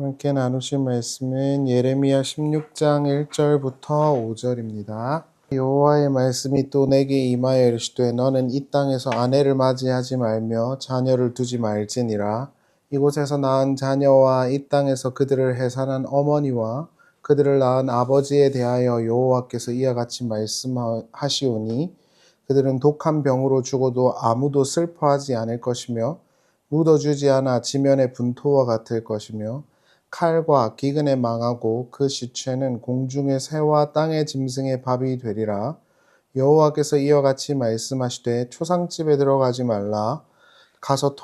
함께 나누실 말씀은 예레미야 16장 1절부터 5절입니다. 여호와의 말씀이 또 내게 임하여 이르시되 너는 이 땅에서 아내를 맞이하지 말며 자녀를 두지 말지니라. 이곳에서 낳은 자녀와 이 땅에서 그들을 해산한 어머니와 그들을 낳은 아버지에 대하여 여호와께서 이와 같이 말씀하시오니 그들은 독한 병으로 죽어도 아무도 슬퍼하지 않을 것이며 묻어주지 않아 지면의 분토와 같을 것이며 칼과 기근에 망하고 그 시체는 공중의 새와 땅의 짐승의 밥이 되리라. 여호와께서 이와 같이 말씀하시되 초상집에 들어가지 말라. 가서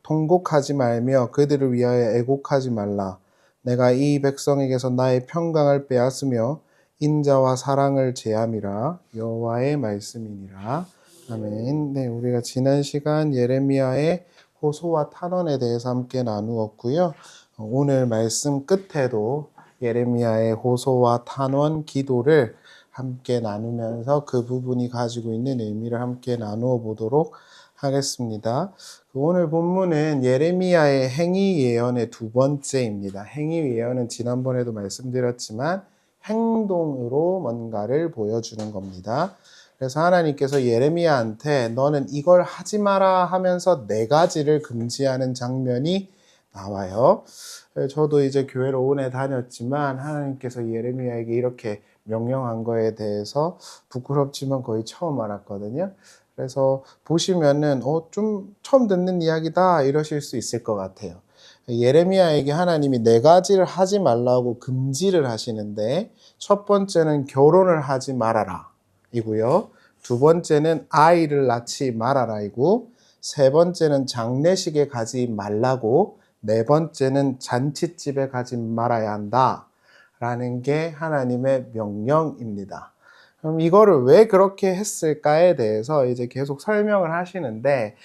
통곡하지 말며 그들을 위하여 애곡하지 말라. 내가 이 백성에게서 나의 평강을 빼앗으며 인자와 사랑을 제함이라. 여호와의 말씀이니라. 아멘. 네, 우리가 지난 시간 예레미야의 호소와 탄원에 대해서 함께 나누었고요. 오늘 말씀 끝에도 예레미야의 호소와 탄원 기도를 함께 나누면서 그 부분이 가지고 있는 의미를 함께 나누어 보도록 하겠습니다. 오늘 본문은 예레미야의 행위 예언의 두 번째입니다. 행위 예언은 지난번에도 말씀드렸지만 행동으로 뭔가를 보여주는 겁니다. 그래서 하나님께서 예레미야한테 너는 이걸 하지 마라 하면서 네 가지를 금지하는 장면이 나와요. 저도 이제 교회를 오래 다녔지만 하나님께서 예레미야에게 이렇게 명령한 거에 대해서 부끄럽지만 거의 처음 알았거든요. 그래서 보시면은 좀 처음 듣는 이야기다 이러실 수 있을 것 같아요. 예레미야에게 하나님이 네 가지를 하지 말라고 금지를 하시는데 첫 번째는 결혼을 하지 말아라 이고요. 두 번째는 아이를 낳지 말아라 이고, 세 번째는 장례식에 가지 말라고, 네 번째는 잔치집에 가지 말아야 한다 라는 게 하나님의 명령입니다. 그럼 이거를 왜 그렇게 했을까에 대해서 이제 계속 설명을 하시는데,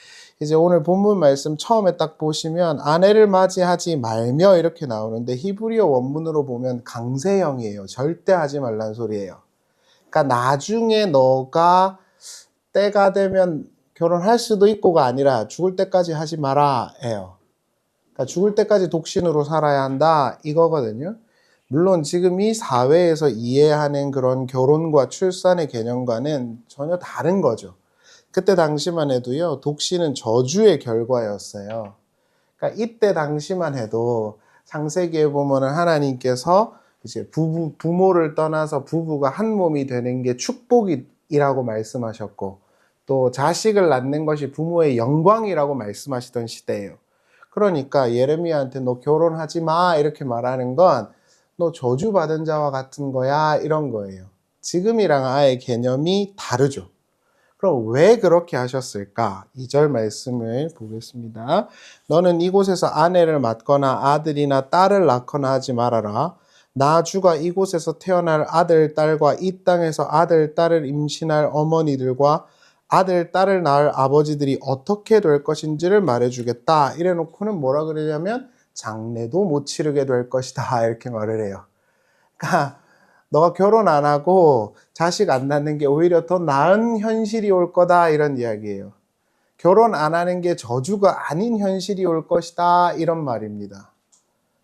이제 오늘 본문 말씀 처음에 딱 보시면 아내를 맞이하지 말며 이렇게 나오는데 히브리어 원문으로 보면 강세형이에요. 절대 하지 말라는 소리예요. 그러니까 나중에 너가 때가 되면 결혼할 수도 있고가 아니라 죽을 때까지 하지 마라 예요. 그러니까 죽을 때까지 독신으로 살아야 한다 이거거든요. 물론 지금 이 사회에서 이해하는 그런 결혼과 출산의 개념과는 전혀 다른 거죠. 그때 당시만 해도요, 독신은 저주의 결과였어요. 그러니까 이때 당시만 해도 창세기에 보면은 하나님께서 이제 부모를 떠나서 부부가 한 몸이 되는 게 축복이라고 말씀하셨고, 또 자식을 낳는 것이 부모의 영광이라고 말씀하시던 시대예요. 그러니까 예레미야한테 너 결혼하지 마 이렇게 말하는 건 너 저주받은 자와 같은 거야 이런 거예요. 지금이랑 아예 개념이 다르죠. 그럼 왜 그렇게 하셨을까? 2절 말씀을 보겠습니다. 너는 이곳에서 아내를 맞거나 아들이나 딸을 낳거나 하지 말아라. 나 주가 이곳에서 태어날 아들, 딸과 이 땅에서 아들, 딸을 임신할 어머니들과 아들, 딸을 낳을 아버지들이 어떻게 될 것인지를 말해주겠다. 이래놓고는 뭐라 그러냐면 장례도 못 치르게 될 것이다. 이렇게 말을 해요. 그러니까 너가 결혼 안 하고 자식 안 낳는 게 오히려 더 나은 현실이 올 거다 이런 이야기예요. 결혼 안 하는 게 저주가 아닌 현실이 올 것이다 이런 말입니다.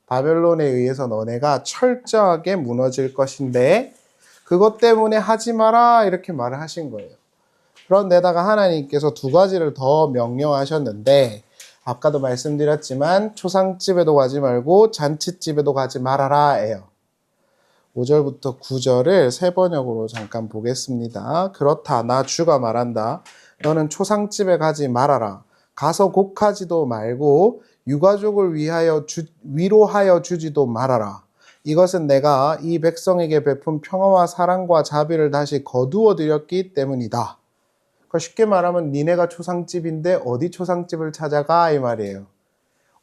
바벨론에 의해서 너네가 철저하게 무너질 것인데 그것 때문에 하지 마라 이렇게 말을 하신 거예요. 그런데다가 하나님께서 두 가지를 더 명령하셨는데 아까도 말씀드렸지만 초상집에도 가지 말고 잔치집에도 가지 말아라 해요. 5절부터 9절을 세 번역으로 잠깐 보겠습니다. 그렇다 나 주가 말한다. 너는 초상집에 가지 말아라. 가서 곡하지도 말고 유가족을 위로하여 주지도 말아라. 이것은 내가 이 백성에게 베푼 평화와 사랑과 자비를 다시 거두어 드렸기 때문이다. 그러니까 쉽게 말하면 니네가 초상집인데 어디 초상집을 찾아가 이 말이에요.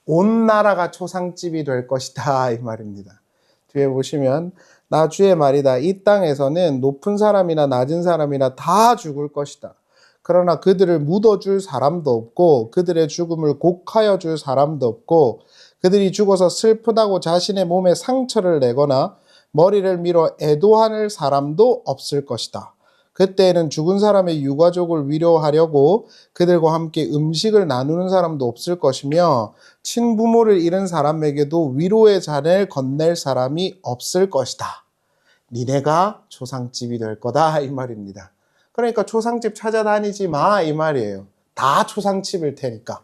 온 나라가 초상집이 될 것이다 이 말입니다. 뒤에 보시면 나 주의 말이다. 이 땅에서는 높은 사람이나 낮은 사람이나 다 죽을 것이다. 그러나 그들을 묻어줄 사람도 없고 그들의 죽음을 곡하여 줄 사람도 없고 그들이 죽어서 슬프다고 자신의 몸에 상처를 내거나 머리를 밀어 애도하는 사람도 없을 것이다. 그때는 죽은 사람의 유가족을 위로하려고 그들과 함께 음식을 나누는 사람도 없을 것이며 친부모를 잃은 사람에게도 위로의 잔을 건넬 사람이 없을 것이다. 니네가 초상집이 될 거다 이 말입니다. 그러니까 초상집 찾아다니지 마 이 말이에요. 다 초상집일 테니까.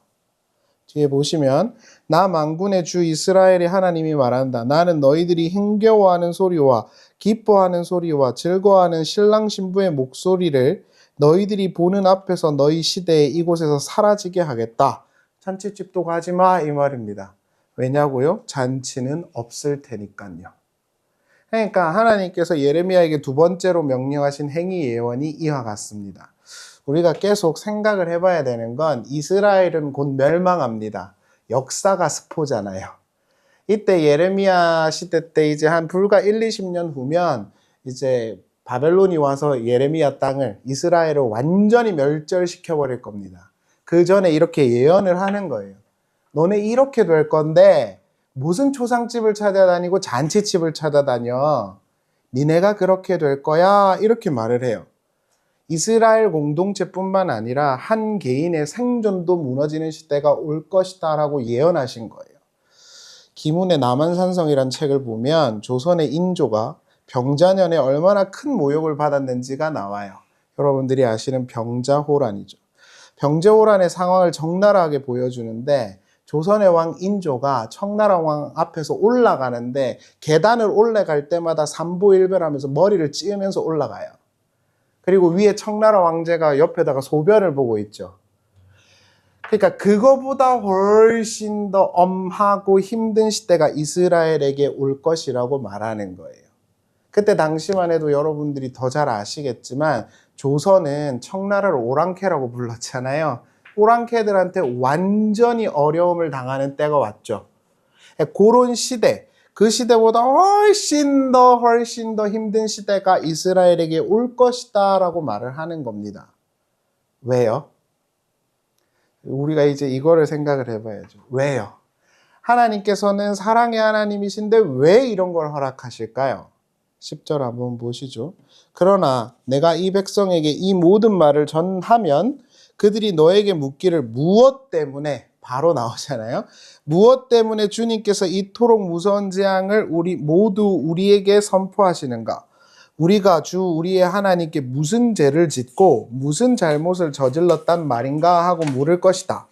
뒤에 보시면 나 만군의 주 이스라엘의 하나님이 말한다. 나는 너희들이 힘겨워하는 소리와 기뻐하는 소리와 즐거워하는 신랑 신부의 목소리를 너희들이 보는 앞에서 너희 시대에 이곳에서 사라지게 하겠다. 잔치집도 가지 마 이 말입니다. 왜냐고요? 잔치는 없을 테니까요. 그러니까 하나님께서 예레미야에게 두 번째로 명령하신 행위 예언이 이와 같습니다. 우리가 계속 생각을 해봐야 되는 건 이스라엘은 곧 멸망합니다. 역사가 스포잖아요. 이때 예레미야 시대 때 이제 한 불과 20년 후면 이제 바벨론이 와서 예레미야 땅을 이스라엘을 완전히 멸절시켜 버릴 겁니다. 그 전에 이렇게 예언을 하는 거예요. 너네 이렇게 될 건데 무슨 초상집을 찾아다니고 잔치집을 찾아다녀. 니네가 그렇게 될 거야. 이렇게 말을 해요. 이스라엘 공동체뿐만 아니라 한 개인의 생존도 무너지는 시대가 올 것이다 라고 예언하신 거예요. 기문의 남한산성이란 책을 보면 조선의 인조가 병자년에 얼마나 큰 모욕을 받았는지가 나와요. 여러분들이 아시는 병자호란이죠. 병자호란의 상황을 적나라하게 보여주는데 조선의 왕 인조가 청나라 왕 앞에서 올라가는데 계단을 올라갈 때마다 삼보일변하면서 머리를 찌으면서 올라가요. 그리고 위에 청나라 왕제가 옆에다가 소변을 보고 있죠. 그러니까 그거보다 훨씬 더 엄하고 힘든 시대가 이스라엘에게 올 것이라고 말하는 거예요. 그때 당시만 해도 여러분들이 더 잘 아시겠지만 조선은 청나라를 오랑캐라고 불렀잖아요. 오랑캐들한테 완전히 어려움을 당하는 때가 왔죠. 그런 시대, 그 시대보다 훨씬 더 힘든 시대가 이스라엘에게 올 것이다 라고 말을 하는 겁니다. 왜요? 우리가 이제 이거를 생각을 해봐야죠. 왜요? 하나님께서는 사랑의 하나님이신데 왜 이런 걸 허락하실까요? 10절 한번 보시죠. 그러나 내가 이 백성에게 이 모든 말을 전하면 그들이 너에게 묻기를 무엇 때문에, 바로 나오잖아요. 무엇 때문에 주님께서 이토록 무서운 재앙을 우리에게 선포하시는가? 우리가 주 우리의 하나님께 무슨 죄를 짓고 무슨 잘못을 저질렀단 말인가 하고 물을 것이다.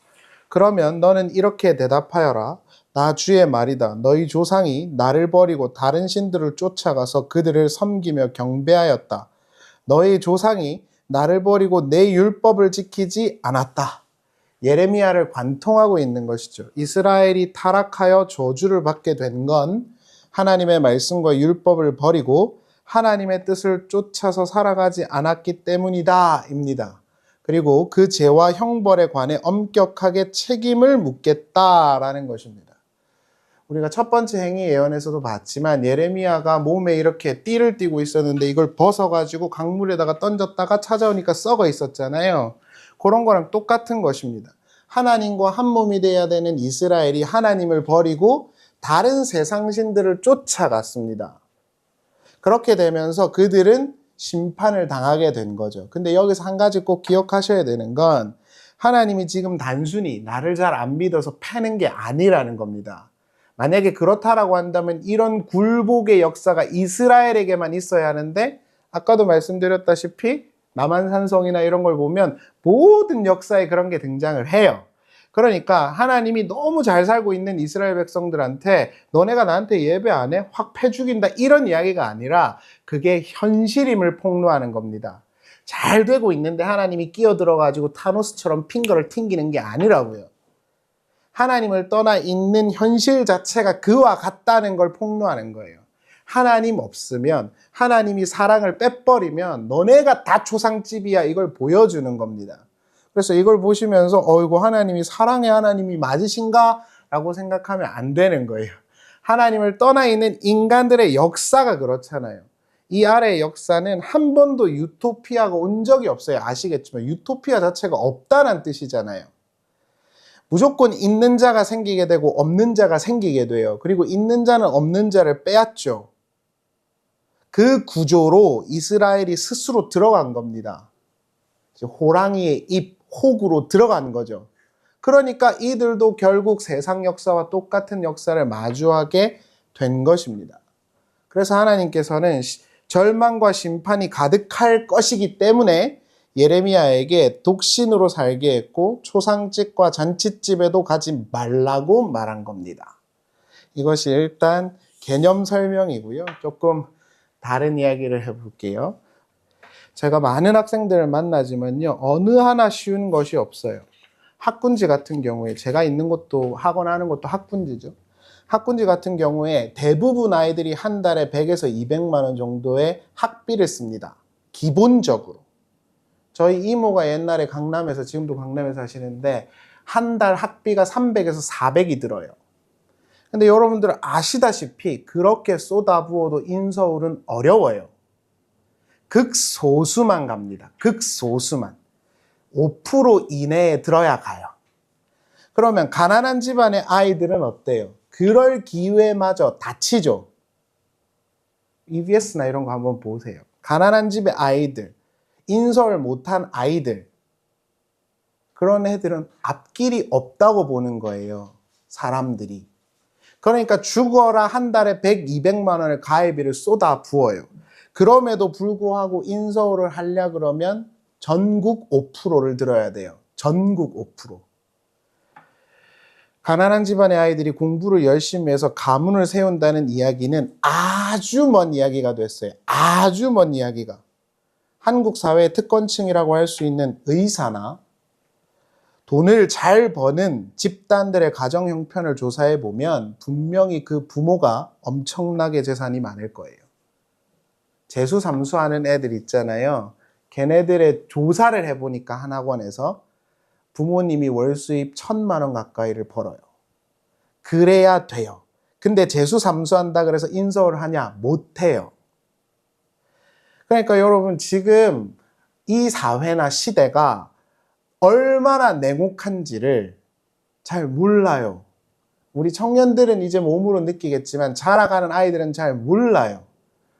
그러면 너는 이렇게 대답하여라. 나 주의 말이다. 너희 조상이 나를 버리고 다른 신들을 쫓아가서 그들을 섬기며 경배하였다. 너희 조상이 나를 버리고 내 율법을 지키지 않았다. 예레미야를 관통하고 있는 것이죠. 이스라엘이 타락하여 저주를 받게 된 건 하나님의 말씀과 율법을 버리고 하나님의 뜻을 쫓아서 살아가지 않았기 때문이다 입니다. 그리고 그 죄와 형벌에 관해 엄격하게 책임을 묻겠다라는 것입니다. 우리가 첫 번째 행위 예언에서도 봤지만 예레미야가 몸에 이렇게 띠를 띠고 있었는데 이걸 벗어가지고 강물에다가 던졌다가 찾아오니까 썩어 있었잖아요. 그런 거랑 똑같은 것입니다. 하나님과 한 몸이 돼야 되는 이스라엘이 하나님을 버리고 다른 세상 신들을 쫓아갔습니다. 그렇게 되면서 그들은 심판을 당하게 된 거죠. 근데 여기서 한 가지 꼭 기억하셔야 되는 건 하나님이 지금 단순히 나를 잘 안 믿어서 패는 게 아니라는 겁니다. 만약에 그렇다라고 한다면 이런 굴복의 역사가 이스라엘에게만 있어야 하는데 아까도 말씀드렸다시피 남한산성이나 이런 걸 보면 모든 역사에 그런 게 등장을 해요. 그러니까 하나님이 너무 잘 살고 있는 이스라엘 백성들한테 너네가 나한테 예배 안 해? 확 패 죽인다 이런 이야기가 아니라 그게 현실임을 폭로하는 겁니다. 잘 되고 있는데 하나님이 끼어들어가지고 타노스처럼 핑거를 튕기는 게 아니라고요. 하나님을 떠나 있는 현실 자체가 그와 같다는 걸 폭로하는 거예요. 하나님 없으면, 하나님이 사랑을 빼버리면 너네가 다 초상집이야 이걸 보여주는 겁니다. 그래서 이걸 보시면서 이거 하나님이 사랑의 하나님이 맞으신가? 라고 생각하면 안 되는 거예요. 하나님을 떠나 있는 인간들의 역사가 그렇잖아요. 이 아래의 역사는 한 번도 유토피아가 온 적이 없어요. 아시겠지만 유토피아 자체가 없다는 뜻이잖아요. 무조건 있는 자가 생기게 되고 없는 자가 생기게 돼요. 그리고 있는 자는 없는 자를 빼앗죠. 그 구조로 이스라엘이 스스로 들어간 겁니다. 호랑이의 입, 혹으로 들어간 거죠. 그러니까 이들도 결국 세상 역사와 똑같은 역사를 마주하게 된 것입니다. 그래서 하나님께서는 절망과 심판이 가득할 것이기 때문에 예레미야에게 독신으로 살게 했고 초상집과 잔치집에도 가지 말라고 말한 겁니다. 이것이 일단 개념 설명이고요. 조금 다른 이야기를 해볼게요. 제가 많은 학생들을 만나지만요. 어느 하나 쉬운 것이 없어요. 학군지 같은 경우에 제가 있는 곳도 학원 하는 것도 학군지죠. 학군지 같은 경우에 대부분 아이들이 한 달에 100에서 200만 원 정도의 학비를 씁니다. 기본적으로. 저희 이모가 옛날에 강남에서 지금도 강남에서 하시는데 한 달 학비가 300에서 400이 들어요. 근데 여러분들 아시다시피 그렇게 쏟아부어도 인서울은 어려워요. 극소수만 갑니다. 극소수만. 5% 이내에 들어야 가요. 그러면 가난한 집안의 아이들은 어때요? 그럴 기회마저 다치죠. EBS나 이런 거 한번 보세요. 가난한 집의 아이들, 인서울 못한 아이들, 그런 애들은 앞길이 없다고 보는 거예요. 사람들이. 그러니까 죽어라 한 달에 100, 200만 원의 가입비를 쏟아 부어요. 그럼에도 불구하고 인서울을 하려 그러면 전국 5%를 들어야 돼요. 전국 5%. 가난한 집안의 아이들이 공부를 열심히 해서 가문을 세운다는 이야기는 아주 먼 이야기가 됐어요. 아주 먼 이야기가. 한국 사회의 특권층이라고 할 수 있는 의사나 돈을 잘 버는 집단들의 가정 형편을 조사해 보면 분명히 그 부모가 엄청나게 재산이 많을 거예요. 재수 삼수하는 애들 있잖아요. 걔네들의 조사를 해보니까 한 학원에서 부모님이 월 수입 1,000만 원 가까이를 벌어요. 그래야 돼요. 근데 재수 삼수한다 그래서 인서울 하냐? 못해요. 그러니까 여러분 지금 이 사회나 시대가 얼마나 냉혹한지를 잘 몰라요. 우리 청년들은 이제 몸으로 느끼겠지만 자라가는 아이들은 잘 몰라요.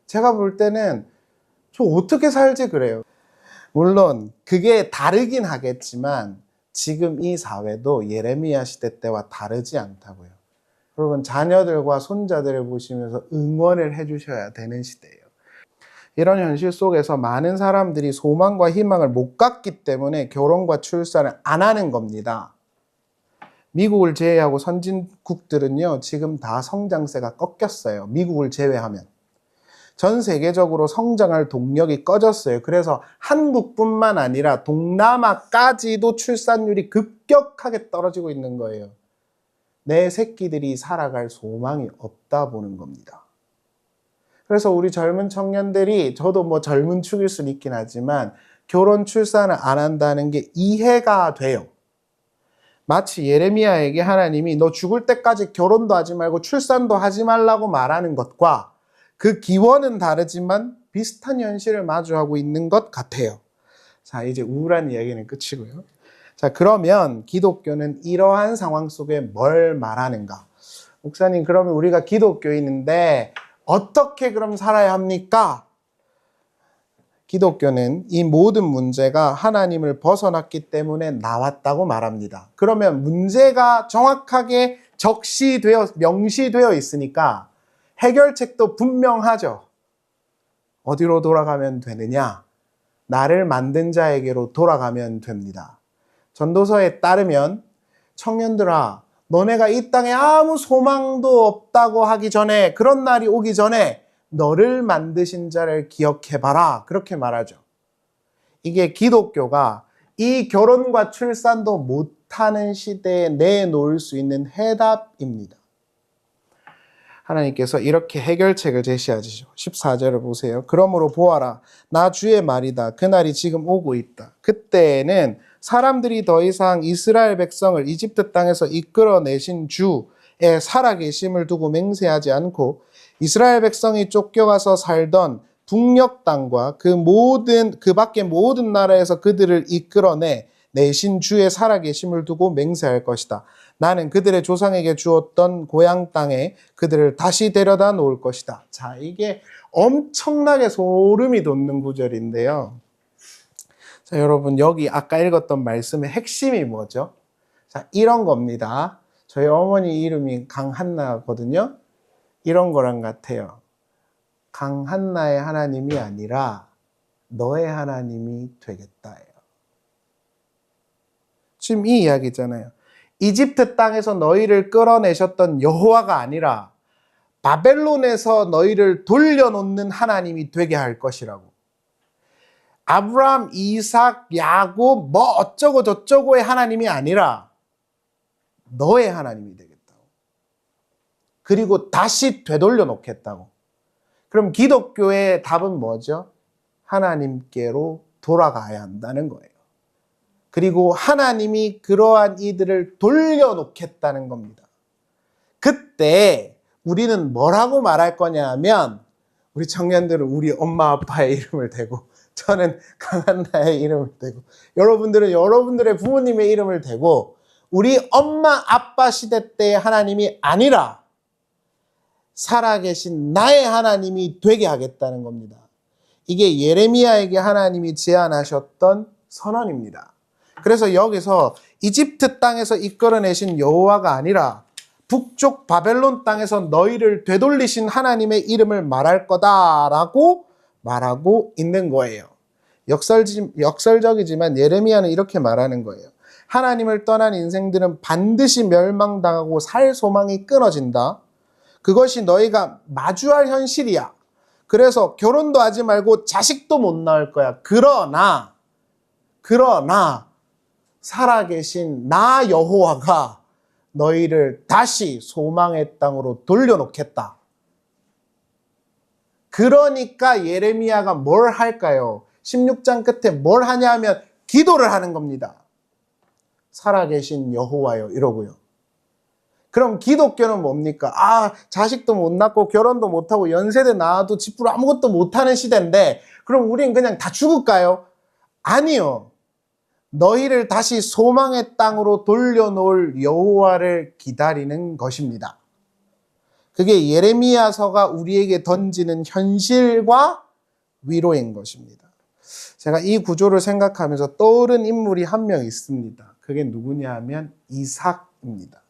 제가 볼 때는 저 어떻게 살지 그래요. 물론 그게 다르긴 하겠지만 지금 이 사회도 예레미야 시대 때와 다르지 않다고요. 여러분 자녀들과 손자들을 보시면서 응원을 해주셔야 되는 시대예요. 이런 현실 속에서 많은 사람들이 소망과 희망을 못 갖기 때문에 결혼과 출산을 안 하는 겁니다. 미국을 제외하고 선진국들은요, 지금 다 성장세가 꺾였어요. 미국을 제외하면. 전 세계적으로 성장할 동력이 꺼졌어요. 그래서 한국뿐만 아니라 동남아까지도 출산율이 급격하게 떨어지고 있는 거예요. 내 새끼들이 살아갈 소망이 없다 보는 겁니다. 그래서 우리 젊은 청년들이, 저도 뭐 젊은 축일 수는 있긴 하지만 결혼 출산을 안 한다는 게 이해가 돼요. 마치 예레미야에게 하나님이 너 죽을 때까지 결혼도 하지 말고 출산도 하지 말라고 말하는 것과 그 기원은 다르지만 비슷한 현실을 마주하고 있는 것 같아요. 자, 이제 우울한 이야기는 끝이고요. 자, 그러면 기독교는 이러한 상황 속에 뭘 말하는가? 목사님, 그러면 우리가 기독교인인데 어떻게 그럼 살아야 합니까? 기독교는 이 모든 문제가 하나님을 벗어났기 때문에 나왔다고 말합니다. 그러면 문제가 정확하게 명시되어 있으니까 해결책도 분명하죠. 어디로 돌아가면 되느냐? 나를 만든 자에게로 돌아가면 됩니다. 전도서에 따르면 청년들아, 너네가 이 땅에 아무 소망도 없다고 하기 전에, 그런 날이 오기 전에 너를 만드신 자를 기억해봐라. 그렇게 말하죠. 이게 기독교가 이 결혼과 출산도 못하는 시대에 내놓을 수 있는 해답입니다. 하나님께서 이렇게 해결책을 제시하시죠. 14절을 보세요. 그러므로 보아라, 나 주의 말이다. 그날이 지금 오고 있다. 그때에는 사람들이 더 이상 이스라엘 백성을 이집트 땅에서 이끌어내신 주의 살아계심을 두고 맹세하지 않고 이스라엘 백성이 쫓겨가서 살던 북녘 땅과 그 밖의 모든 나라에서 그들을 내신 주의 살아계심을 두고 맹세할 것이다. 나는 그들의 조상에게 주었던 고향 땅에 그들을 다시 데려다 놓을 것이다. 자, 이게 엄청나게 소름이 돋는 구절인데요. 자, 여러분, 여기 아까 읽었던 말씀의 핵심이 뭐죠? 자, 이런 겁니다. 저희 어머니 이름이 강한나거든요. 이런 거랑 같아요. 강한나의 하나님이 아니라 너의 하나님이 되겠다예요. 지금 이 이야기잖아요. 이집트 땅에서 너희를 끌어내셨던 여호와가 아니라 바벨론에서 너희를 돌려놓는 하나님이 되게 할 것이라고. 아브라함, 이삭, 야곱 뭐 어쩌고 저쩌고의 하나님이 아니라 너의 하나님이 되겠다고. 그리고 다시 되돌려 놓겠다고. 그럼 기독교의 답은 뭐죠? 하나님께로 돌아가야 한다는 거예요. 그리고 하나님이 그러한 이들을 돌려놓겠다는 겁니다. 그때 우리는 뭐라고 말할 거냐 하면 우리 청년들은 우리 엄마 아빠의 이름을 대고 저는 강한나의 이름을 대고 여러분들은 여러분들의 부모님의 이름을 대고 우리 엄마 아빠 시대 때의 하나님이 아니라 살아계신 나의 하나님이 되게 하겠다는 겁니다. 이게 예레미야에게 하나님이 제안하셨던 선언입니다. 그래서 여기서 이집트 땅에서 이끌어내신 여호와가 아니라 북쪽 바벨론 땅에서 너희를 되돌리신 하나님의 이름을 말할 거다라고 말하고 있는 거예요. 역설적이지만 예레미야는 이렇게 말하는 거예요. 하나님을 떠난 인생들은 반드시 멸망당하고 살 소망이 끊어진다. 그것이 너희가 마주할 현실이야. 그래서 결혼도 하지 말고 자식도 못 낳을 거야. 그러나 살아계신 나 여호와가 너희를 다시 소망의 땅으로 돌려놓겠다. 그러니까 예레미야가 뭘 할까요? 16장 끝에 뭘 하냐 하면 기도를 하는 겁니다. 살아계신 여호와요 이러고요. 그럼 기독교는 뭡니까? 자식도 못 낳고 결혼도 못하고 연세대 나와도 집부로 아무것도 못하는 시대인데 그럼 우린 그냥 다 죽을까요? 아니요. 너희를 다시 소망의 땅으로 돌려놓을 여호와를 기다리는 것입니다. 그게 예레미야서가 우리에게 던지는 현실과 위로인 것입니다. 제가 이 구조를 생각하면서 떠오른 인물이 한 명 있습니다. 그게 누구냐 하면 이삭입니다.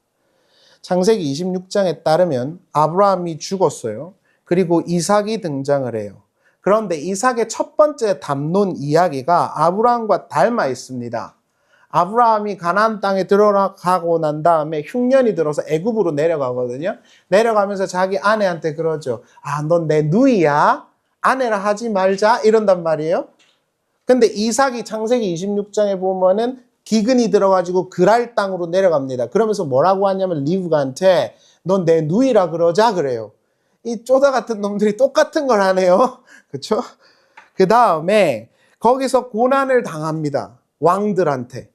창세기 26장에 따르면 아브라함이 죽었어요. 그리고 이삭이 등장을 해요. 그런데 이삭의 첫 번째 담론 이야기가 아브라함과 닮아 있습니다. 아브라함이 가나안 땅에 들어가고 난 다음에 흉년이 들어서 애굽으로 내려가거든요. 내려가면서 자기 아내한테 그러죠. 넌 내 누이야? 아내라 하지 말자 이런단 말이에요. 근데 이삭이 창세기 26장에 보면은 기근이 들어가지고 그랄 땅으로 내려갑니다. 그러면서 뭐라고 하냐면 리브가한테 넌 내 누이라 그러자 그래요. 이 쪼다 같은 놈들이 똑같은 걸 하네요. 그렇죠? 그 다음에 거기서 고난을 당합니다. 왕들한테.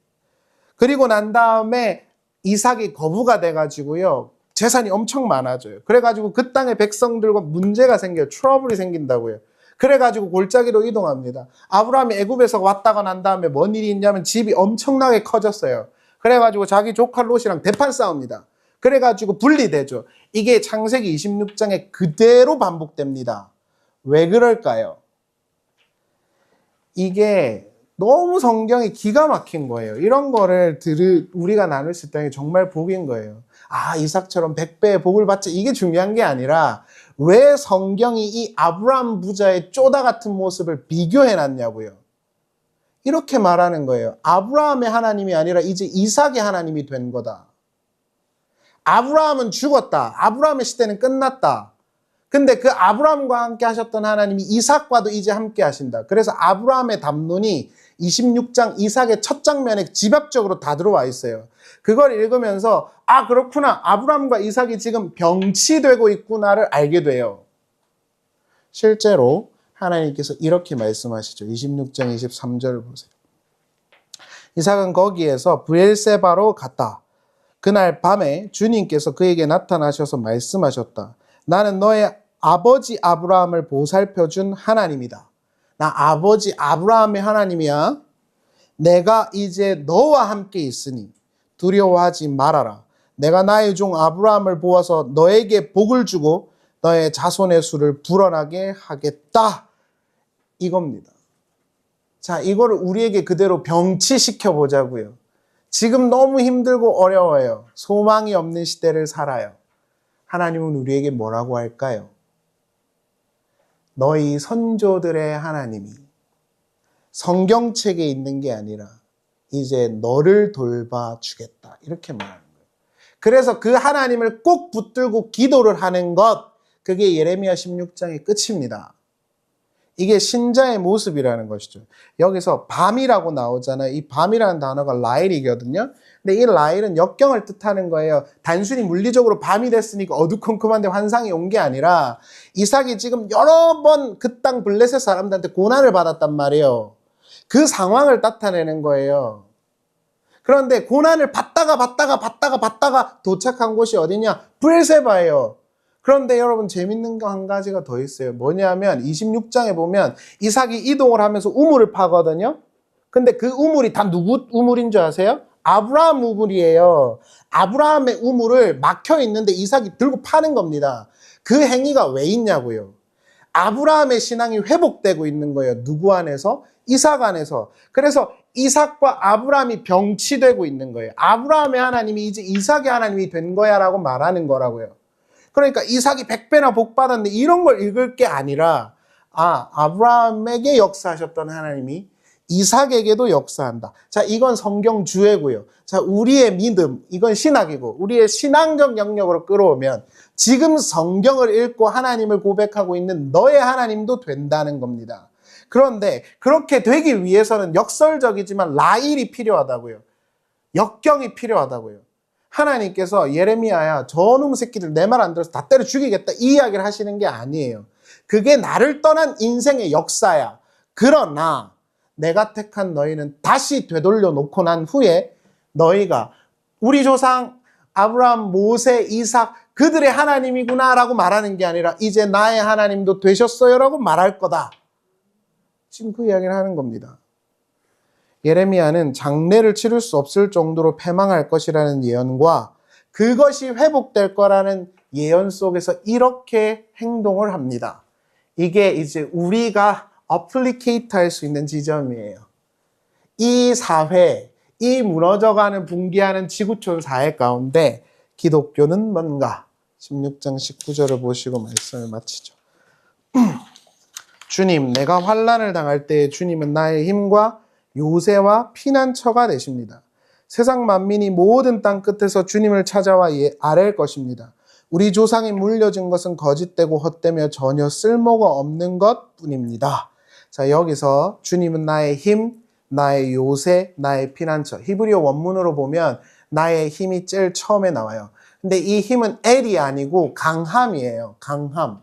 그리고 난 다음에 이삭이 거부가 돼가지고요. 재산이 엄청 많아져요. 그래가지고 그 땅의 백성들과 문제가 생겨요. 트러블이 생긴다고요. 그래가지고 골짜기로 이동합니다. 아브라함이 애굽에서 왔다가 난 다음에 뭔 일이 있냐면 집이 엄청나게 커졌어요. 그래가지고 자기 조카 롯이랑 대판 싸웁니다. 그래가지고 분리되죠. 이게 창세기 26장에 그대로 반복됩니다. 왜 그럴까요? 이게 너무 성경이 기가 막힌 거예요. 이런 거를 우리가 나눌 수 있다는 게 정말 복인 거예요. 이삭처럼 100배의 복을 받자 이게 중요한 게 아니라 왜 성경이 이 아브라함 부자의 쪼다 같은 모습을 비교해 놨냐고요. 이렇게 말하는 거예요. 아브라함의 하나님이 아니라 이제 이삭의 하나님이 된 거다. 아브라함은 죽었다. 아브라함의 시대는 끝났다. 근데 그 아브라함과 함께 하셨던 하나님이 이삭과도 이제 함께 하신다. 그래서 아브라함의 담론이 26장 이삭의 첫 장면에 집합적으로 다 들어와 있어요. 그걸 읽으면서 그렇구나. 아브라함과 이삭이 지금 병치되고 있구나를 알게 돼요. 실제로 하나님께서 이렇게 말씀하시죠. 26장 23절 보세요. 이삭은 거기에서 브엘세바로 갔다. 그날 밤에 주님께서 그에게 나타나셔서 말씀하셨다. 나는 너의 아버지 아브라함을 보살펴준 하나님이다. 나 아버지 아브라함의 하나님이야. 내가 이제 너와 함께 있으니 두려워하지 말아라. 내가 나의 종 아브라함을 보아서 너에게 복을 주고 너의 자손의 수를 불어나게 하겠다. 이겁니다. 자, 이거를 우리에게 그대로 병치시켜 보자고요. 지금 너무 힘들고 어려워요. 소망이 없는 시대를 살아요. 하나님은 우리에게 뭐라고 할까요? 너희 선조들의 하나님이 성경책에 있는 게 아니라 이제 너를 돌봐주겠다. 이렇게 말하는 거예요. 그래서 그 하나님을 꼭 붙들고 기도를 하는 것, 그게 예레미야 16장의 끝입니다. 이게 신자의 모습이라는 것이죠. 여기서 밤이라고 나오잖아요. 이 밤이라는 단어가 라일이거든요. 근데 이 라일은 역경을 뜻하는 거예요. 단순히 물리적으로 밤이 됐으니까 어두컴컴한데 환상이 온 게 아니라 이삭이 지금 여러 번 그 땅 블레셋 사람들한테 고난을 받았단 말이에요. 그 상황을 나타내는 거예요. 그런데 고난을 받다가 도착한 곳이 어디냐? 브엘세바예요. 그런데 여러분 재밌는 거 한 가지가 더 있어요. 뭐냐면 26장에 보면 이삭이 이동을 하면서 우물을 파거든요. 근데 그 우물이 다 누구 우물인 줄 아세요? 아브라함 우물이에요. 아브라함의 우물을 막혀 있는데 이삭이 들고 파는 겁니다. 그 행위가 왜 있냐고요. 아브라함의 신앙이 회복되고 있는 거예요. 누구 안에서? 이삭 안에서. 그래서 이삭과 아브라함이 병치되고 있는 거예요. 아브라함의 하나님이 이제 이삭의 하나님이 된 거야 라고 말하는 거라고요. 그러니까 이삭이 100배나 복 받았는데 이런 걸 읽을 게 아니라 아브라함에게 역사하셨던 하나님이 이삭에게도 역사한다. 자, 이건 성경 주애고요. 자, 우리의 믿음, 이건 신학이고 우리의 신앙적 영역으로 끌어오면 지금 성경을 읽고 하나님을 고백하고 있는 너의 하나님도 된다는 겁니다. 그런데 그렇게 되기 위해서는 역설적이지만 라일이 필요하다고요. 역경이 필요하다고요. 하나님께서 예레미야야 저놈 새끼들 내 말 안 들어서 다 때려 죽이겠다 이 이야기를 하시는 게 아니에요. 그게 나를 떠난 인생의 역사야. 그러나 내가 택한 너희는 다시 되돌려 놓고 난 후에 너희가 우리 조상 아브라함, 모세, 이삭 그들의 하나님이구나 라고 말하는 게 아니라 이제 나의 하나님도 되셨어요 라고 말할 거다. 지금 그 이야기를 하는 겁니다. 예레미야는 장례를 치를 수 없을 정도로 패망할 것이라는 예언과 그것이 회복될 거라는 예언 속에서 이렇게 행동을 합니다. 이게 이제 우리가 어플리케이트 할 수 있는 지점이에요. 이 사회, 이 무너져가는 붕괴하는 지구촌 사회 가운데 기독교는 뭔가? 16장 19절을 보시고 말씀을 마치죠. 주님, 내가 환난을 당할 때 주님은 나의 힘과 요새와 피난처가 되십니다. 세상 만민이 모든 땅 끝에서 주님을 찾아와 아랠 것입니다. 우리 조상이 물려준 것은 거짓되고 헛되며 전혀 쓸모가 없는 것뿐입니다. 자, 여기서 주님은 나의 힘, 나의 요새, 나의 피난처. 히브리어 원문으로 보면 나의 힘이 제일 처음에 나와요. 근데 이 힘은 엘이 아니고 강함이에요. 강함.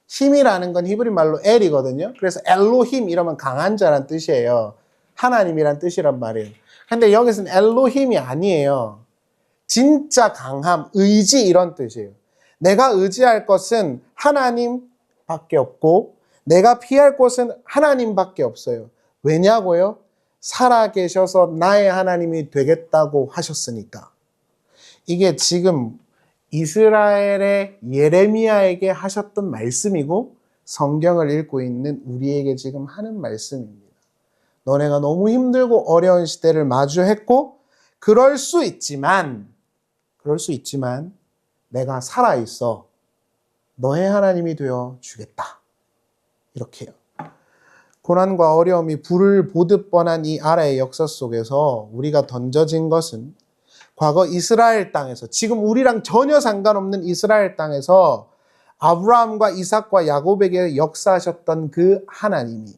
힘이라는 건 히브리 말로 엘이거든요. 그래서 엘로힘 이러면 강한 자란 뜻이에요. 하나님이란 뜻이란 말이에요. 근데 여기서는 엘로힘이 아니에요. 진짜 강함, 의지 이런 뜻이에요. 내가 의지할 것은 하나님밖에 없고 내가 피할 곳은 하나님밖에 없어요. 왜냐고요? 살아계셔서 나의 하나님이 되겠다고 하셨으니까. 이게 지금 이스라엘의 예레미야에게 하셨던 말씀이고 성경을 읽고 있는 우리에게 지금 하는 말씀입니다. 너네가 너무 힘들고 어려운 시대를 마주했고 그럴 수 있지만 내가 살아있어 너의 하나님이 되어 주겠다. 이렇게요. 고난과 어려움이 불을 보듯 뻔한 이 아라의 역사 속에서 우리가 던져진 것은 과거 이스라엘 땅에서 지금 우리랑 전혀 상관없는 이스라엘 땅에서 아브라함과 이삭과 야곱에게 역사하셨던 그 하나님이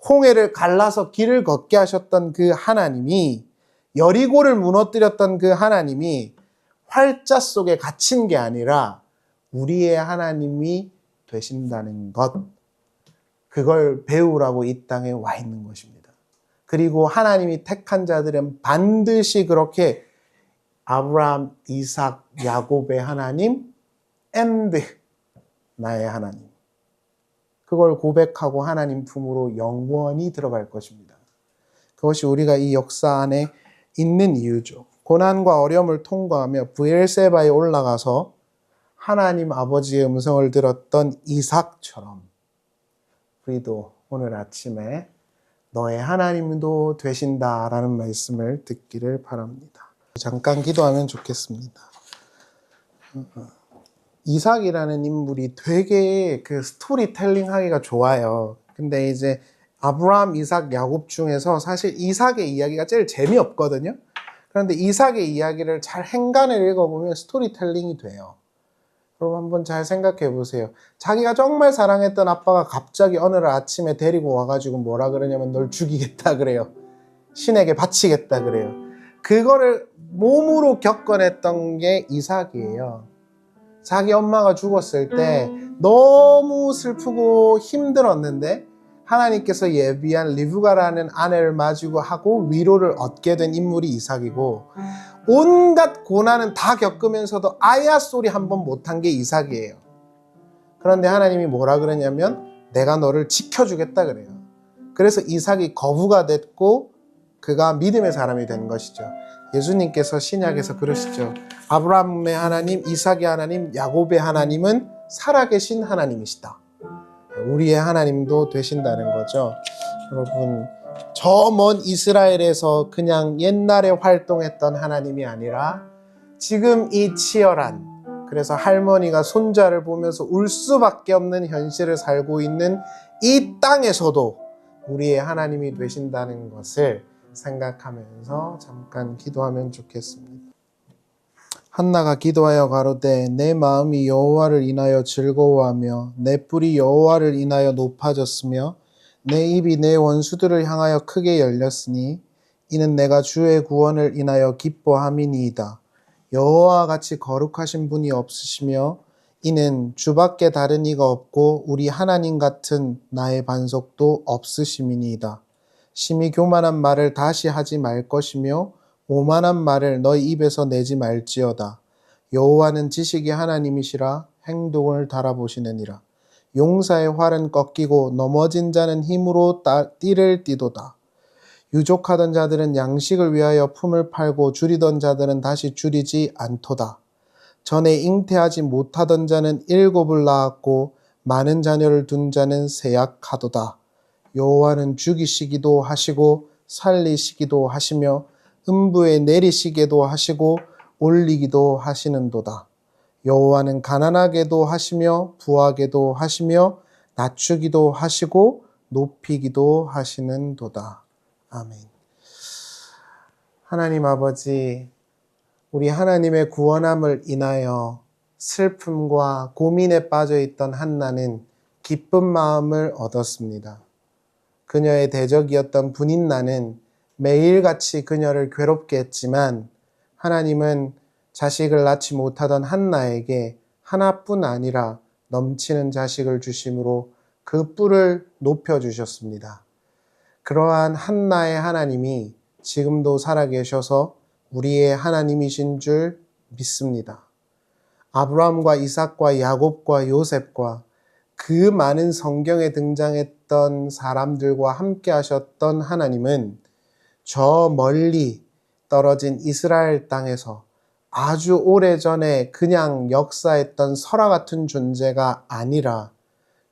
홍해를 갈라서 길을 걷게 하셨던 그 하나님이 여리고를 무너뜨렸던 그 하나님이 활자 속에 갇힌 게 아니라 우리의 하나님이 되신다는 것, 그걸 배우라고 이 땅에 와 있는 것입니다. 그리고 하나님이 택한 자들은 반드시 그렇게 아브라함, 이삭, 야곱의 하나님 and 나의 하나님, 그걸 고백하고 하나님 품으로 영원히 들어갈 것입니다. 그것이 우리가 이 역사 안에 있는 이유죠. 고난과 어려움을 통과하며 브엘세바에 올라가서 하나님 아버지의 음성을 들었던 이삭처럼 우리도 오늘 아침에 너의 하나님도 되신다라는 말씀을 듣기를 바랍니다. 잠깐 기도하면 좋겠습니다. 이삭이라는 인물이 되게 그 스토리텔링 하기가 좋아요. 근데 이제 아브라함, 이삭, 야곱 중에서 사실 이삭의 이야기가 제일 재미없거든요. 그런데 이삭의 이야기를 잘 행간을 읽어보면 스토리텔링이 돼요. 그럼 한번 잘 생각해 보세요. 자기가 정말 사랑했던 아빠가 갑자기 어느 날 아침에 데리고 와가지고 뭐라 그러냐면 널 죽이겠다 그래요. 신에게 바치겠다 그래요. 그거를 몸으로 겪어냈던 게 이삭이에요. 자기 엄마가 죽었을 때 너무 슬프고 힘들었는데 하나님께서 예비한 리브가라는 아내를 맞이고 하고 위로를 얻게 된 인물이 이삭이고, 온갖 고난은 다 겪으면서도 아야 소리 한 번 못한 게 이삭이에요. 그런데 하나님이 뭐라 그러냐면 내가 너를 지켜주겠다 그래요. 그래서 이삭이 거부가 됐고 그가 믿음의 사람이 된 것이죠. 예수님께서 신약에서 그러시죠. 아브라함의 하나님, 이삭의 하나님, 야곱의 하나님은 살아계신 하나님이시다. 우리의 하나님도 되신다는 거죠. 여러분, 저 먼 이스라엘에서 그냥 옛날에 활동했던 하나님이 아니라 지금 이 치열한, 그래서 할머니가 손자를 보면서 울 수밖에 없는 현실을 살고 있는 이 땅에서도 우리의 하나님이 되신다는 것을 생각하면서 잠깐 기도하면 좋겠습니다. 한나가 기도하여 가로되 내 마음이 여호와를 인하여 즐거워하며 내 뿔이 여호와를 인하여 높아졌으며 내 입이 내 원수들을 향하여 크게 열렸으니 이는 내가 주의 구원을 인하여 기뻐함이니이다. 여호와와 같이 거룩하신 분이 없으시며 이는 주밖에 다른 이가 없고 우리 하나님 같은 나의 반석도 없으심이니이다. 심히 교만한 말을 다시 하지 말 것이며 오만한 말을 너희 입에서 내지 말지어다. 여호와는 지식의 하나님이시라 행동을 달아보시느니라. 용사의 활은 꺾이고 넘어진 자는 힘으로 띠를 띠도다. 유족하던 자들은 양식을 위하여 품을 팔고 줄이던 자들은 다시 줄이지 않도다. 전에 잉태하지 못하던 자는 7을 낳았고 많은 자녀를 둔 자는 세약하도다. 여호와는 죽이시기도 하시고 살리시기도 하시며 음부에 내리시게도 하시고 올리기도 하시는도다. 여호와는 가난하게도 하시며 부하게도 하시며 낮추기도 하시고 높이기도 하시는도다. 아멘. 하나님 아버지, 우리 하나님의 구원함을 인하여 슬픔과 고민에 빠져 있던 한나는 기쁜 마음을 얻었습니다. 그녀의 대적이었던 분인나는 매일같이 그녀를 괴롭게 했지만 하나님은 자식을 낳지 못하던 한나에게 하나뿐 아니라 넘치는 자식을 주심으로 그 뿔을 높여주셨습니다. 그러한 한나의 하나님이 지금도 살아계셔서 우리의 하나님이신 줄 믿습니다. 아브라함과 이삭과 야곱과 요셉과 그 많은 성경에 등장했던 사람들과 함께 하셨던 하나님은 저 멀리 떨어진 이스라엘 땅에서 아주 오래전에 그냥 역사했던 설화 같은 존재가 아니라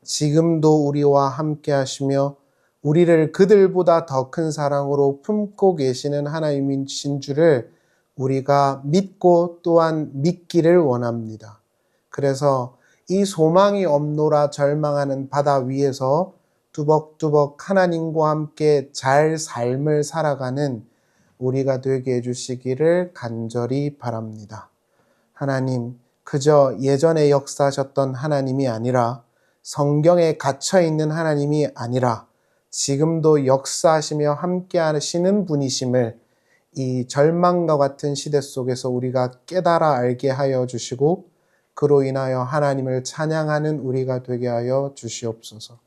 지금도 우리와 함께 하시며 우리를 그들보다 더 큰 사랑으로 품고 계시는 하나님이신 줄을 우리가 믿고 또한 믿기를 원합니다. 그래서 이 소망이 없노라 절망하는 바다 위에서 뚜벅뚜벅 하나님과 함께 잘 삶을 살아가는 우리가 되게 해주시기를 간절히 바랍니다. 하나님, 그저 예전에 역사하셨던 하나님이 아니라 성경에 갇혀있는 하나님이 아니라 지금도 역사하시며 함께 하시는 분이심을 이 절망과 같은 시대 속에서 우리가 깨달아 알게 하여 주시고 그로 인하여 하나님을 찬양하는 우리가 되게 하여 주시옵소서.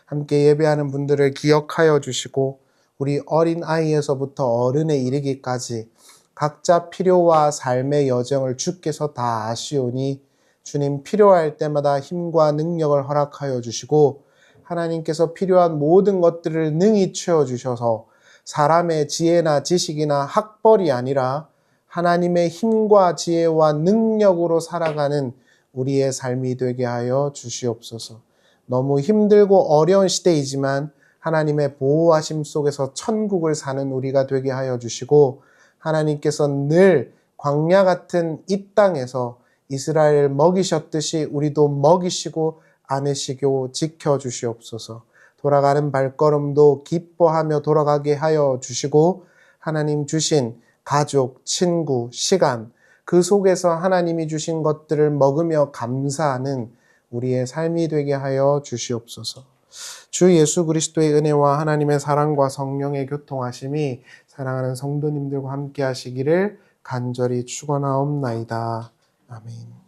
함께 예배하는 분들을 기억하여 주시고 우리 어린아이에서부터 어른에 이르기까지 각자 필요와 삶의 여정을 주께서 다 아시오니 주님 필요할 때마다 힘과 능력을 허락하여 주시고 하나님께서 필요한 모든 것들을 능히 채워주셔서 사람의 지혜나 지식이나 학벌이 아니라 하나님의 힘과 지혜와 능력으로 살아가는 우리의 삶이 되게 하여 주시옵소서. 너무 힘들고 어려운 시대이지만 하나님의 보호하심 속에서 천국을 사는 우리가 되게 하여 주시고, 하나님께서 늘 광야 같은 이 땅에서 이스라엘을 먹이셨듯이 우리도 먹이시고 안으시고 지켜주시옵소서. 돌아가는 발걸음도 기뻐하며 돌아가게 하여 주시고, 하나님 주신 가족, 친구, 시간, 그 속에서 하나님이 주신 것들을 먹으며 감사하는 우리의 삶이 되게 하여 주시옵소서. 주 예수 그리스도의 은혜와 하나님의 사랑과 성령의 교통하심이 사랑하는 성도님들과 함께 하시기를 간절히 축원하옵나이다. 아멘.